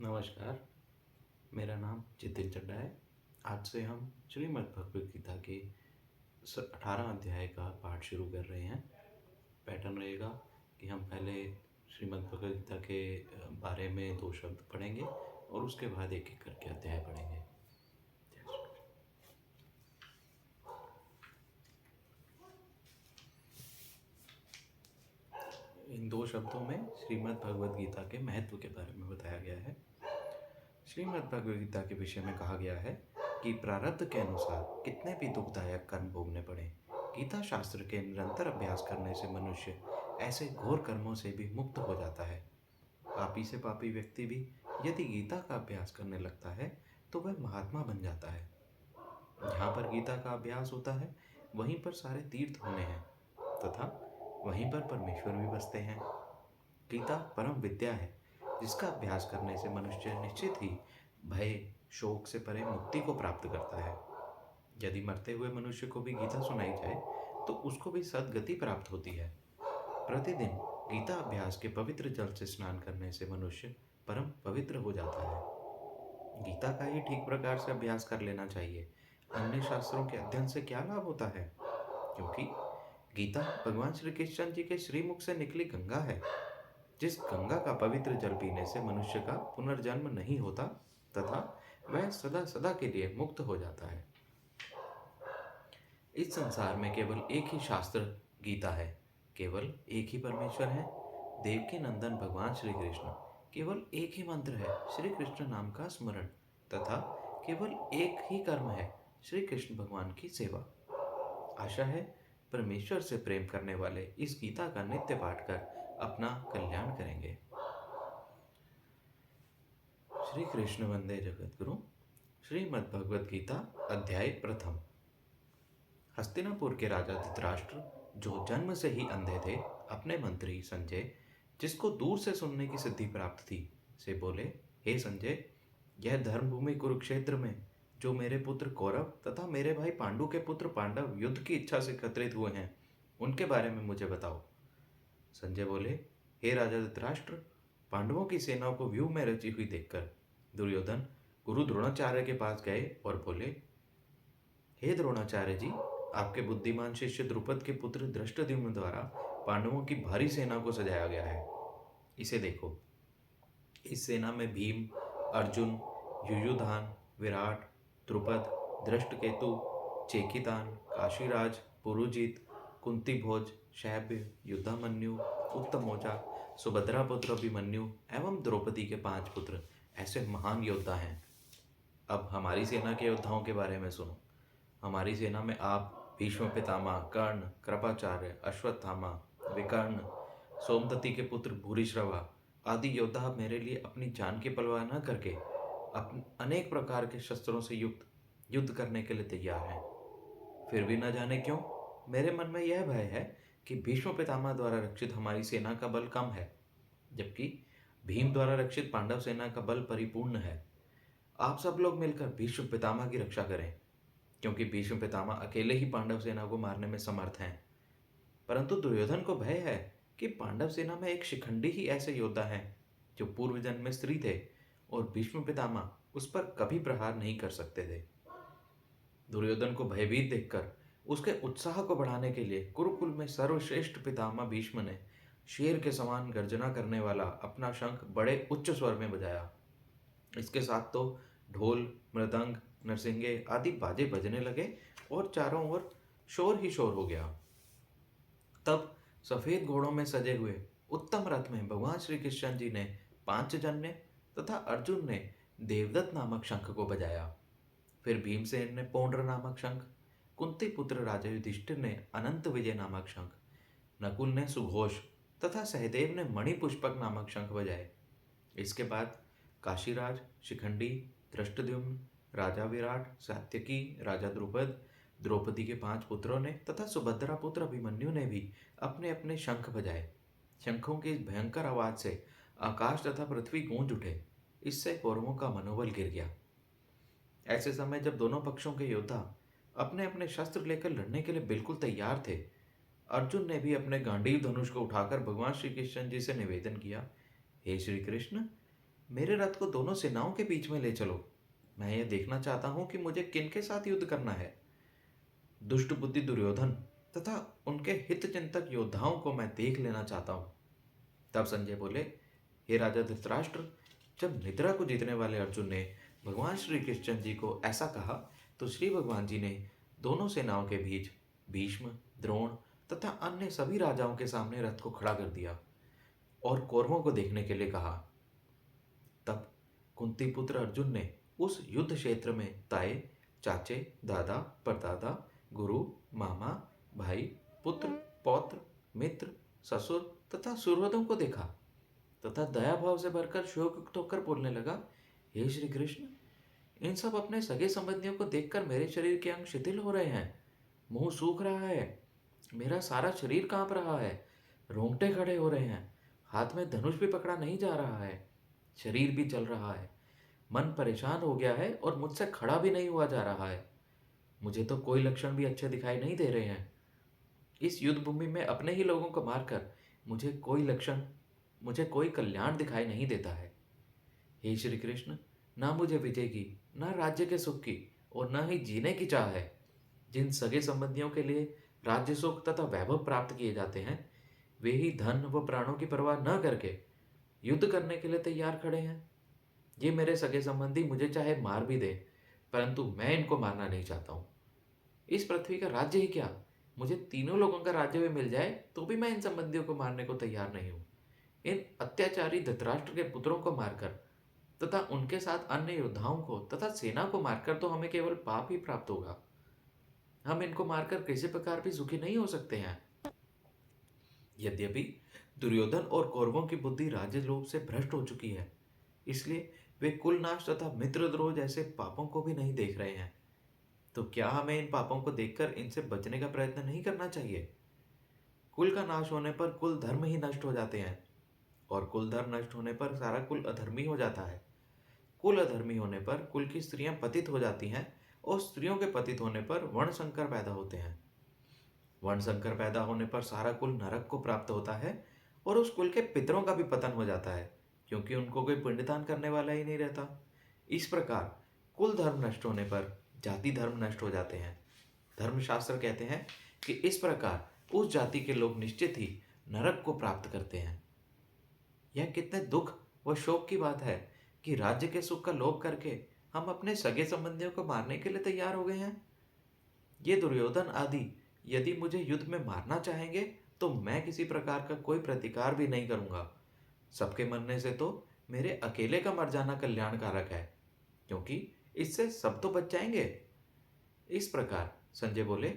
नमस्कार, मेरा नाम जितिन चड्ढा है। आज से हम श्रीमद् भगवद गीता के 18 अध्याय का पाठ शुरू कर रहे हैं। पैटर्न रहेगा कि हम पहले श्रीमद् भगवद गीता के बारे में 2 शब्द पढ़ेंगे और उसके बाद एक-एक करके अध्याय पढ़ेंगे। जय श्री कृष्ण। इन 2 शब्दों में श्रीमद् भगवद गीता के महत्व के बारे में बताया गया है। श्रीमद् भगवद गीता के विषय में कहा गया है कि प्रारब्ध के अनुसार कितने भी दुखदायक कर्म भोगने पड़े, गीता शास्त्र के निरंतर अभ्यास करने से मनुष्य ऐसे घोर कर्मों से भी मुक्त हो जाता है। पापी से पापी व्यक्ति भी यदि गीता का अभ्यास करने लगता है तो वह महात्मा बन जाता है। जहाँ पर गीता का अभ्यास होता है वहीं पर सारे तीर्थ होने हैं तथा वहीं पर परमेश्वर भी बसते हैं। गीता परम विद्या है जिसका अभ्यास करने से मनुष्य निश्चित ही भय शोक से परे मुक्ति को प्राप्त करता है। यदि मरते हुए मनुष्य को भी गीता सुनाई जाए तो उसको भी सद्गति प्राप्त होती है। प्रतिदिन गीता अभ्यास के पवित्र जल से स्नान करने से मनुष्य परम पवित्र हो जाता है। गीता का ही ठीक प्रकार से अभ्यास कर लेना चाहिए। अन्य शास्त्रों के अध्ययन से क्या लाभ होता है, क्योंकि गीता भगवान श्री कृष्ण जी के श्रीमुख से निकली गंगा है। जिस गंगा का पवित्र जल पीने से मनुष्य का पुनर्जन्म नहीं होता तथा वह सदा सदा के लिए मुक्त हो जाता है। इस संसार में केवल एक ही शास्त्र गीता है, केवल एक ही परमेश्वर है, देवकी नंदन भगवान श्री कृष्ण। केवल एक ही मंत्र है, श्री कृष्ण नाम का स्मरण, तथा केवल एक ही कर्म है, श्री कृष्ण भगवान की सेवा। आशा है परमेश्वर से प्रेम करने वाले इस गीता का नित्य पाठ कर अपना कल्याण करेंगे। श्री कृष्ण वंदे जगत गुरु। श्रीमद् भगवद गीता अध्याय प्रथम। हस्तिनापुर के राजा धृतराष्ट्र, जो जन्म से ही अंधे थे, अपने मंत्री संजय, जिसको दूर से सुनने की सिद्धि प्राप्त थी, से बोले, हे संजय, यह धर्मभूमि कुरुक्षेत्र में जो मेरे पुत्र कौरव तथा मेरे भाई पांडु के पुत्र पांडव युद्ध की इच्छा से एकत्रित हुए हैं, उनके बारे में मुझे बताओ। संजय बोले, हे राजा धृतराष्ट्र, पांडवों की सेनाओं को व्यूह में रची हुई देखकर दुर्योधन गुरु द्रोणाचार्य के पास गए और बोले, हे द्रोणाचार्य जी, आपके बुद्धिमान शिष्य द्रुपद के पुत्र धृष्टद्युम्न द्वारा पांडवों की भारी सेना को सजाया गया है। इसे देखो। इस सेना में भीम, अर्जुन, युयुधान, विराट, द्रुपद, धृष्टकेतु, चेकितान, काशीराज, पुरुजित, कुंती भोज, शैब्य, युद्धामन्यु, उत्तमौजा, सुभद्रा पुत्र अभिमन्यु एवं द्रौपदी के 5 पुत्र ऐसे महान योद्धा हैं। अब हमारी सेना के योद्धाओं के बारे में सुनो। हमारी सेना में आप, भीष्म पितामह, कर्ण, कृपाचार्य, अश्वत्थामा, विकर्ण, सोमदत्ती के पुत्र भूरिश्रवा आदि योद्धा मेरे लिए अपनी जान की परवाह न करके अनेक प्रकार के शस्त्रों से युक्त युद्ध करने के लिए तैयार हैं। फिर भी न जाने क्यों मेरे मन में यह भय है कि भीष्म पितामह द्वारा रक्षित हमारी सेना का बल कम है, जबकि भीम द्वारा रक्षित पांडव सेना का बल परिपूर्ण है। आप सब लोग मिलकर भीष्म पितामह की रक्षा करें, क्योंकि भीष्म पितामह अकेले ही पांडव सेना को मारने में समर्थ हैं। परंतु दुर्योधन को भय है कि पांडव सेना में एक शिखंडी ही ऐसे योद्धा हैं जो पूर्व जन्म में स्त्री थे और भीष्म पितामह उस पर कभी प्रहार नहीं कर सकते थे। दुर्योधन को भयभीत देखकर उसके उत्साह को बढ़ाने के लिए कुरुकुल में सर्वश्रेष्ठ पितामह भीष्म ने शेर के समान गर्जना करने वाला अपना शंख बड़े उच्च स्वर में बजाया। इसके साथ तो ढोल, मृदंग, नरसिंगे आदि बाजे बजने लगे और चारों ओर शोर ही शोर हो गया। तब सफेद घोड़ों में सजे हुए उत्तम रथ में भगवान श्री कृष्ण जी ने पांचजन्य ने तथा अर्जुन ने देवदत्त नामक शंख को बजाया। फिर भीमसेन ने पौंड्र नामक शंख, कुंती पुत्र राजा युधिष्ठिर ने अनंत विजय नामक शंख, नकुल ने सुघोष तथा सहदेव ने मणिपुष्पक नामक शंख बजाए। इसके बाद काशीराज, शिखंडी, धृष्टद्युम्न, राजा विराट, सात्यकी, राजा द्रुपद, द्रौपदी के 5 पुत्रों ने तथा सुभद्रा पुत्र अभिमन्यु ने भी अपने अपने शंख बजाए। शंखों की इस भयंकर आवाज से आकाश तथा पृथ्वी गूंज उठे। इससे कौरवों का मनोबल गिर गया। ऐसे समय जब दोनों पक्षों के योद्धा अपने अपने शस्त्र लेकर लड़ने के लिए बिल्कुल तैयार थे, अर्जुन ने भी अपने गांडीव धनुष को उठाकर भगवान श्री कृष्ण जी से निवेदन किया, हे श्री कृष्ण, मेरे रथ को दोनों सेनाओं के बीच में ले चलो। मैं यह देखना चाहता हूं कि मुझे किनके साथ युद्ध करना है। दुष्ट बुद्धि दुर्योधन तथा उनके हित चिंतक योद्धाओं को मैं देख लेना चाहता हूं। तब संजय बोले, हे राजा धृतराष्ट्र, जब निद्रा को जीतने वाले अर्जुन ने भगवान श्री कृष्ण जी को ऐसा कहा, तो श्री भगवान जी ने दोनों सेनाओं के बीच भीष्म, द्रोण तथा अन्य सभी राजाओं के सामने रथ को खड़ा कर दिया और कौरवों को देखने के लिए कहा। तब कुंती पुत्र अर्जुन ने उस युद्ध क्षेत्र में ताए, चाचे, दादा, परदादा, गुरु, मामा, भाई, पुत्र, पौत्र, मित्र, ससुर तथा सुहृदों को देखा तथा दया भाव से भरकर शोकयुक्त होकर बोलने लगा, हे श्री कृष्ण, इन सब अपने सगे संबंधियों को देखकर मेरे शरीर के अंग शिथिल हो रहे हैं, मुंह सूख रहा है, मेरा सारा शरीर कांप रहा है, रोंगटे खड़े हो रहे हैं, हाथ में धनुष भी पकड़ा नहीं जा रहा है, शरीर भी चल रहा है, मन परेशान हो गया है और मुझसे खड़ा भी नहीं हुआ जा रहा है। मुझे तो कोई लक्षण भी अच्छे दिखाई नहीं दे रहे हैं। इस युद्ध भूमि में अपने ही लोगों को मारकर मुझे कोई कल्याण दिखाई नहीं देता है। हे श्री कृष्ण, ना मुझे विजय की, ना राज्य के सुख की और न ही जीने की चाह है। जिन सगे संबंधियों के लिए राज्य सुख तथा वैभव प्राप्त किए जाते हैं, वे ही धन व प्राणों की परवाह न करके युद्ध करने के लिए तैयार खड़े हैं। ये मेरे सगे संबंधी मुझे चाहे मार भी दे, परंतु मैं इनको मारना नहीं चाहता हूँ। इस पृथ्वी का राज्य ही क्या, मुझे तीनों लोगों का राज्य भी मिल जाए तो भी मैं इन संबंधियों को मारने को तैयार नहीं हूँ। इन अत्याचारी धृतराष्ट्र के पुत्रों को मारकर तथा उनके साथ अन्य योद्धाओं को तथा सेना को मारकर तो हमें केवल पाप ही प्राप्त होगा। हम इनको मारकर किसी प्रकार भी सुखी नहीं हो सकते हैं। यद्यपि दुर्योधन और कौरवों की बुद्धि राजलोभ से भ्रष्ट हो चुकी है, इसलिए वे कुलनाश तथा मित्रद्रोह जैसे पापों को भी नहीं देख रहे हैं। तो क्या हमें इन पापों को देखकर इनसे बचने का प्रयत्न नहीं करना चाहिए? कुल का नाश होने पर कुल धर्म ही नष्ट हो जाते हैं और कुल धर्म नष्ट होने पर सारा कुल अधर्मी हो जाता है। कुल अधर्मी होने पर कुल की स्त्रियां पतित हो जाती हैं और स्त्रियों के पतित होने पर वर्ण संकर पैदा होते हैं। वर्ण संकर पैदा होने पर सारा कुल नरक को प्राप्त होता है और उस कुल के पितरों का भी पतन हो जाता है, क्योंकि उनको कोई पिंडदान करने वाला ही नहीं रहता। इस प्रकार कुल धर्म नष्ट होने पर जाति धर्म नष्ट हो जाते हैं। धर्मशास्त्र कहते हैं कि इस प्रकार उस जाति के लोग निश्चित ही नरक को प्राप्त करते हैं। यह कितने दुख व शोक की बात है कि राज्य के सुख का लोभ करके हम अपने सगे संबंधियों को मारने के लिए तैयार हो गए हैं। ये दुर्योधन आदि यदि मुझे युद्ध में मारना चाहेंगे तो मैं किसी प्रकार का कोई प्रतिकार भी नहीं करूंगा। सबके मरने से तो मेरे अकेले का मर जाना कल्याणकारक है, क्योंकि इससे सब तो बच जाएंगे। इस प्रकार संजय बोले,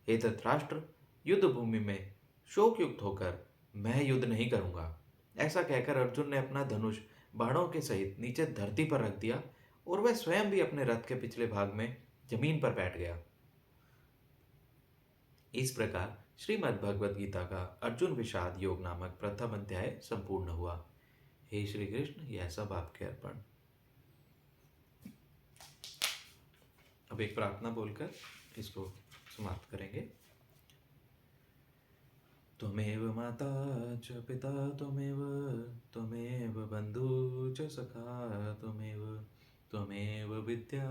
हे धृतराष्ट्र, युद्ध भूमि में शोक युक्त होकर मैं युद्ध नहीं करूंगा। ऐसा कहकर अर्जुन ने अपना धनुष बाणों के सहित नीचे धरती पर रख दिया और वह स्वयं भी अपने रथ के पिछले भाग में जमीन पर बैठ गया। इस प्रकार श्रीमद् भगवद गीता का अर्जुन विषाद योग नामक प्रथम अध्याय संपूर्ण हुआ। हे श्री कृष्ण, यह सब आपके अर्पण। अब एक प्रार्थना बोलकर इसको समाप्त करेंगे। त्वमेव माता च पिता त्वमेव, त्वमेव बंधु च सखा त्वमेव, त्वमेव विद्या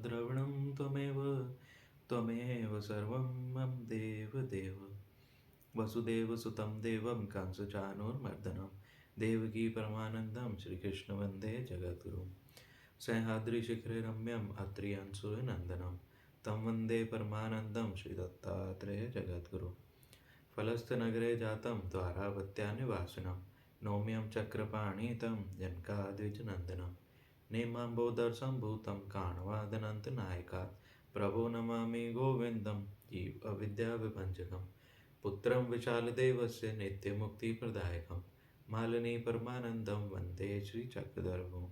द्रविणं त्वमेव, त्वमेव सर्वं मम देव। वसुदेवसुतं देवं कंसचाणूरमर्दनं, देवकी परमानन्दं श्रीकृष्ण वन्दे जगद्गुरुं। सह्याद्रिशिखरे रम्यम् अत्र्यंशुनन्दनं, तं वन्दे परमानन्दं श्रीदत्तात्रेय जगद्गुरुं। फलस्थनगरे जातं द्वारावत्या निवासिनं, नौम्यं चक्रपाणितं जनकाद्विजनन्दनं, नेमाम्बोदरसम्भूतं काणवादनन्तनायकात्, प्रभो नमामि गोविन्दं जीव अविद्याविभञ्जकं। पुत्रं विशालदेवस्य नित्यमुक्तिप्रदायकं, मालिनी परमानन्दं वन्दे श्रीचक्रधरं।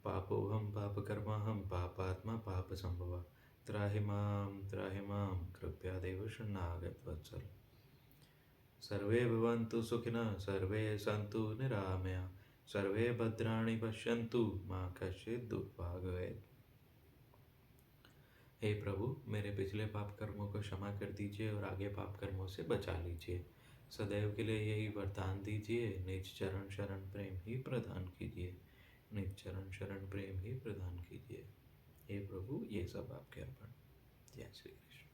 पापोऽहं पापकर्माहं पापात्मा पापसम्भवः, त्राहि मां कृपयादेव शरणागतवत्सल। सर्वे भवन्तु सुखिनः, सर्वे सन्तु निरामया, सर्वे भद्राणि पश्यन्तु मां कश्चित् दुःखभाग् भवेत्। हे प्रभु, मेरे पिछले पाप कर्मों को क्षमा कर दीजिए और आगे पाप कर्मों से बचा लीजिए। सदैव के लिए यही वरदान दीजिए, निज चरण शरण प्रेम ही प्रदान कीजिए, निज चरण शरण प्रेम ही प्रदान कीजिए। हे प्रभु, ये सब आपके अर्पण। जय श्री कृष्ण।